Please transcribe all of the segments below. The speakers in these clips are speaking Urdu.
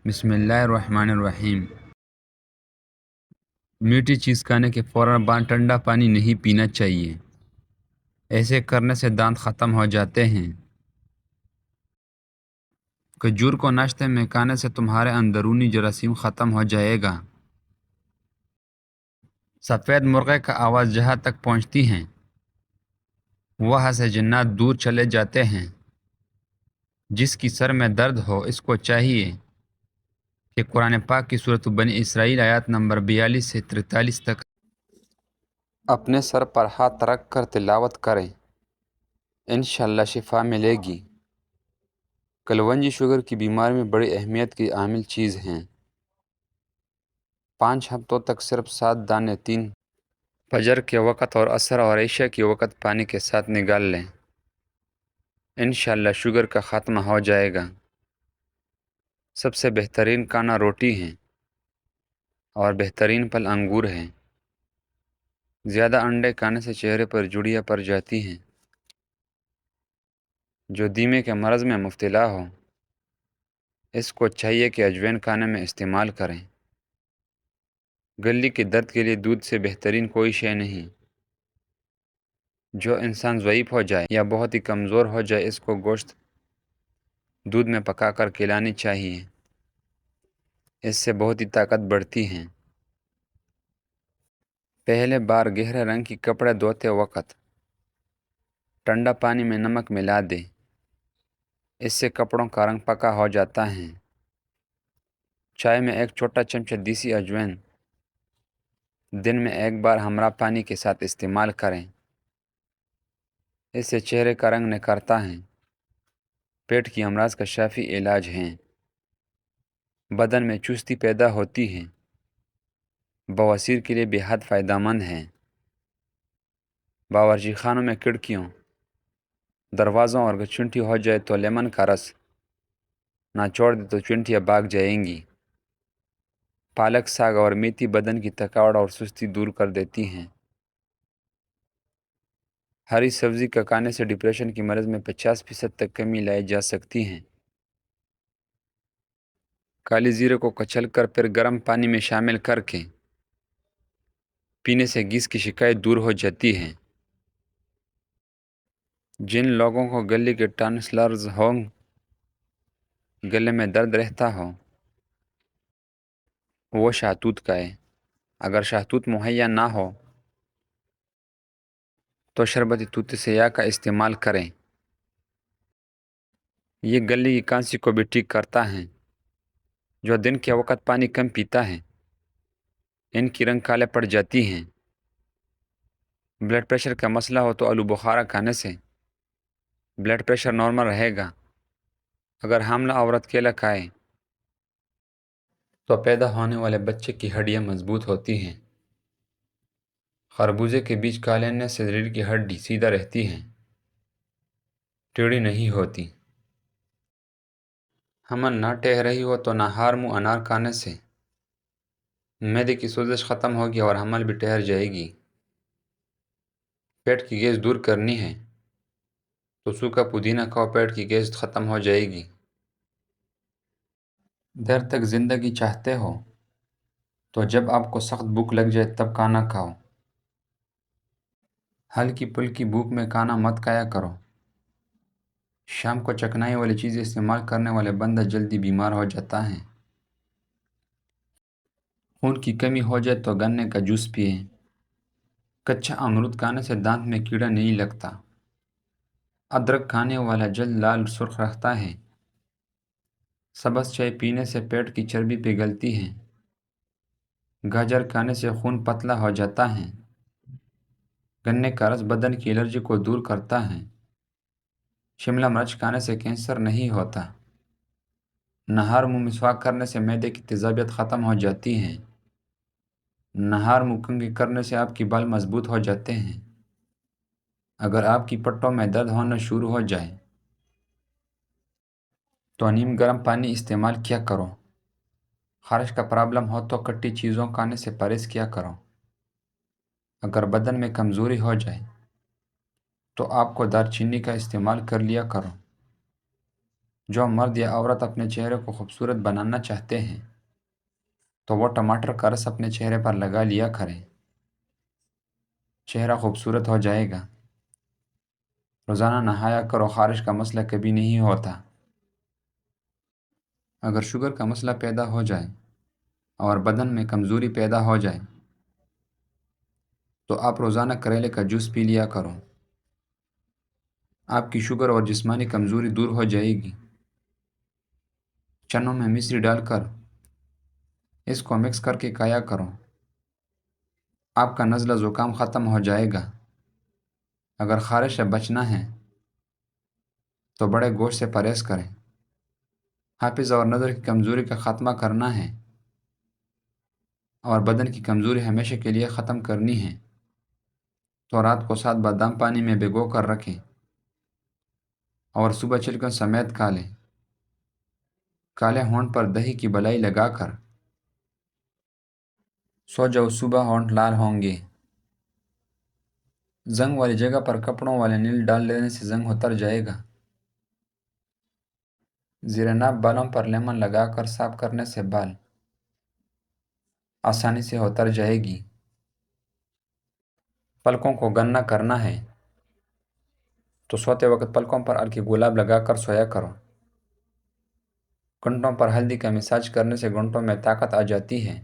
بسم اللہ الرحمن الرحیم۔ میٹھی چیز کھانے کے فوراً بعد ٹھنڈا پانی نہیں پینا چاہیے۔ ایسے کرنے سے دانت ختم ہو جاتے ہیں۔ کھجور کو ناشتے میں کھانے سے تمہارے اندرونی جراثیم ختم ہو جائے گا۔ سفید مرغے کا آواز جہاں تک پہنچتی ہیں وہاں سے جنات دور چلے جاتے ہیں۔ جس کی سر میں درد ہو اس کو چاہیے کہ قرآن پاک کی سورۃ بنی اسرائیل آیات نمبر 42 سے 43 تک اپنے سر پر ہاتھ رکھ کر تلاوت کریں، انشاءاللہ شفا ملے گی۔ کلونجی شوگر کی بیماری میں بڑی اہمیت کی عامل چیز ہیں۔ 5 ہفتوں تک صرف 7 دانے 3 فجر کے وقت اور عصر اور عشاء کے وقت پانی کے ساتھ نگال لیں، انشاءاللہ شوگر کا خاتمہ ہو جائے گا۔ سب سے بہترین کھانا روٹی ہیں اور بہترین پھل انگور ہیں۔ زیادہ انڈے کھانے سے چہرے پر جھڑیاں پڑ جاتی ہیں۔ جو دیمے کے مرض میں مبتلا ہو اس کو چاہیے کہ اجوین کھانے میں استعمال کریں۔ گلی کے درد کے لیے دودھ سے بہترین کوئی شے نہیں۔ جو انسان ضعیف ہو جائے یا بہت ہی کمزور ہو جائے اس کو گوشت دودھ میں پکا کر کھلانی چاہیے، اس سے بہت ہی طاقت بڑھتی ہے۔ پہلے بار گہرے رنگ کی کپڑے دھوتے وقت ٹھنڈا پانی میں نمک ملا دیں، اس سے کپڑوں کا رنگ پکا ہو جاتا ہے۔ چائے میں 1 چھوٹا چمچہ دیسی اجوین دن میں 1 بار ہمراہ پانی کے ساتھ استعمال کریں، اس سے چہرے کا رنگ نکھرتا ہے۔ پیٹ کی امراض کا شافی علاج ہے۔ بدن میں چستی پیدا ہوتی ہے، بواسیر کے لیے بے حد فائدہ مند ہے۔ باورچی خانوں میں کھڑکیوں، دروازوں اور اگر چونٹی ہو جائے تو لیمن کا رس نہ چھوڑ دے تو چونٹیاں بھاگ جائیں گی۔ پالک ساگ اور میتھی بدن کی تھکاوٹ اور سستی دور کر دیتی ہیں۔ ہری سبزی کا کھانے سے ڈپریشن کی مرض میں 50% تک کمی لائی جا سکتی ہے۔ کالی زیرے کو کچل کر پھر گرم پانی میں شامل کر کے پینے سے گیس کی شکایت دور ہو جاتی ہے۔ جن لوگوں کو گلے کے ٹانسلرز ہوں، گلے میں درد رہتا ہو، وہ شہتوت کھائیں۔ اگر شہتوت مہیا نہ ہو تو شربت توت سیاہ کا استعمال کریں۔ یہ گلے کی کھانسی کو بھی ٹھیک کرتا ہے۔ جو دن کے وقت پانی کم پیتا ہے ان کی رنگ کالے پڑ جاتی ہیں۔ بلڈ پریشر کا مسئلہ ہو تو آلو بخارا کھانے سے بلڈ پریشر نارمل رہے گا۔ اگر حاملہ عورت کیلا کھائے تو پیدا ہونے والے بچے کی ہڈیاں مضبوط ہوتی ہیں۔ خربوزے کے بیج کھا لینے سے ریڑھ کی ہڈی سیدھا رہتی ہے، ٹیڑھی نہیں ہوتی۔ حمل نہ ٹہ رہی ہو تو نہار منہ انار کھانے سے معدے کی سوزش ختم ہوگی اور حمل بھی ٹھہر جائے گی۔ پیٹ کی گیس دور کرنی ہے تو سوکھا پودینہ کھاؤ، پیٹ کی گیس ختم ہو جائے گی۔ دیر تک زندگی چاہتے ہو تو جب آپ کو سخت بھوک لگ جائے تب کھانا کھاؤ۔ ہلکی پھلکی بھوک میں کھانا مت کھایا کرو۔ شام کو چکنائی والی چیزیں استعمال کرنے والے بندہ جلدی بیمار ہو جاتا ہے۔ خون کی کمی ہو جائے تو گنے کا جوس پئیں۔ کچا امرود کھانے سے دانت میں کیڑا نہیں لگتا۔ ادرک کھانے والا جلد لال سرخ رہتا ہے۔ سبز چائے پینے سے پیٹ کی چربی پگھلتی ہے۔ گاجر کھانے سے خون پتلا ہو جاتا ہے۔ گنے کا رس بدن کی الرجی کو دور کرتا ہے۔ شملہ مرچ کھانے سے کینسر نہیں ہوتا۔ نہار منہ مسواک کرنے سے معدے کی تیزابیت ختم ہو جاتی ہے۔ نہار منہ کنگھی کرنے سے آپ کی بال مضبوط ہو جاتے ہیں۔ اگر آپ کی پٹوں میں درد ہونا شروع ہو جائے تو نیم گرم پانی استعمال کیا کرو۔ خارش کا پرابلم ہو تو کھٹی چیزوں کھانے سے پرہیز کیا کرو۔ اگر بدن میں کمزوری ہو جائے تو آپ کو دار چینی کا استعمال کر لیا کرو۔ جو مرد یا عورت اپنے چہرے کو خوبصورت بنانا چاہتے ہیں تو وہ ٹماٹر کا رس اپنے چہرے پر لگا لیا کریں، چہرہ خوبصورت ہو جائے گا۔ روزانہ نہایا کرو، خارش کا مسئلہ کبھی نہیں ہوتا۔ اگر شوگر کا مسئلہ پیدا ہو جائے اور بدن میں کمزوری پیدا ہو جائے تو آپ روزانہ کریلے کا جوس پی لیا کرو، آپ کی شوگر اور جسمانی کمزوری دور ہو جائے گی۔ چنوں میں مصری ڈال کر اس کو مکس کر کے کھایا کرو، آپ کا نزلہ زکام ختم ہو جائے گا۔ اگر خارش سے بچنا ہے تو بڑے گوشت سے پرہیز کریں۔ حافظہ اور نظر کی کمزوری کا خاتمہ کرنا ہے اور بدن کی کمزوری ہمیشہ کے لیے ختم کرنی ہے تو رات کو 7 بادام پانی میں بھگو کر رکھیں اور صبح چھلکوں سمیت کھا لیں۔ کالے ہونٹ پر دہی کی بلائی لگا کر سو جاؤ، صبح ہونٹ لال ہوں گے۔ زنگ والی جگہ پر کپڑوں والے نیل ڈال لینے سے زنگ اتر جائے گا۔ زیر ناف بالوں پر لیمن لگا کر صاف کرنے سے بال آسانی سے اتر جائے گی۔ پلکوں کو گنا کرنا ہے تو سوتے وقت پلکوں پر ہلکی گلاب لگا کر سویا کرو۔ گھنٹوں پر ہلدی کا مساج کرنے سے گھنٹوں میں طاقت آ جاتی ہے۔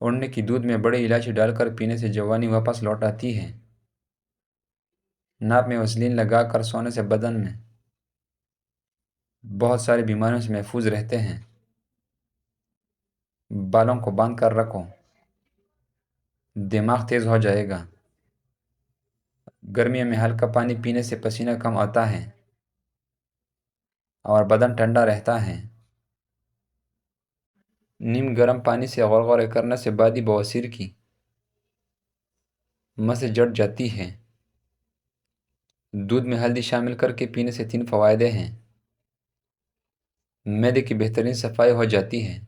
اڑنے کی دودھ میں بڑی الائچی ڈال کر پینے سے جوانی واپس لوٹ آتی ہے۔ ناپ میں وسلین لگا کر سونے سے بدن میں بہت ساری بیماریوں سے محفوظ رہتے ہیں۔ بالوں کو باندھ کر رکھو، دماغ تیز ہو جائے گا۔ گرمیوں میں ہلکا پانی پینے سے پسینہ کم آتا ہے اور بدن ٹھنڈا رہتا ہے۔ نیم گرم پانی سے غرغرے کرنے سے بادی بواسیر کی مسیں جڑ جاتی ہے۔ دودھ میں ہلدی شامل کر کے پینے سے 3 فوائد ہیں۔ معدے کی بہترین صفائی ہو جاتی ہے،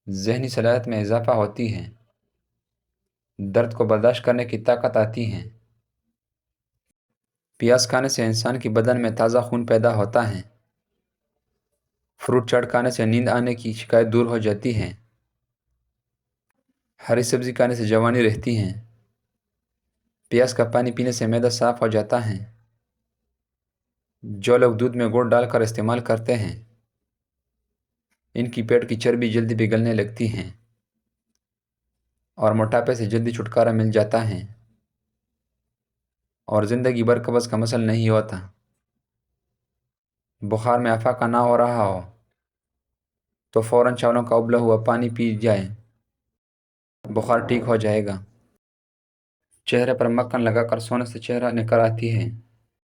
ذہنی صلاحیت میں اضافہ ہوتی ہے، درد کو برداشت کرنے کی طاقت آتی ہے۔ پیاز کھانے سے انسان کی بدن میں تازہ خون پیدا ہوتا ہے۔ فروٹ چاٹ کھانے سے نیند آنے کی شکایت دور ہو جاتی ہے۔ ہری سبزی کھانے سے جوانی رہتی ہے۔ پیاز کا پانی پینے سے معدہ صاف ہو جاتا ہے۔ جو لوگ دودھ میں گڑ ڈال کر استعمال کرتے ہیں ان کی پیٹ کی چربی جلدی پگھلنے لگتی ہے اور موٹاپے سے جلدی چھٹکارا مل جاتا ہے اور زندگی بھر قبض کا مسئلہ نہیں ہوتا۔ بخار میں افاقہ نہ ہو رہا ہو تو فوراً چاولوں کا ابلا ہوا پانی پی جائیں، بخار ٹھیک ہو جائے گا۔ چہرے پر مکھن لگا کر سونے سے چہرہ نکھر آتی ہے۔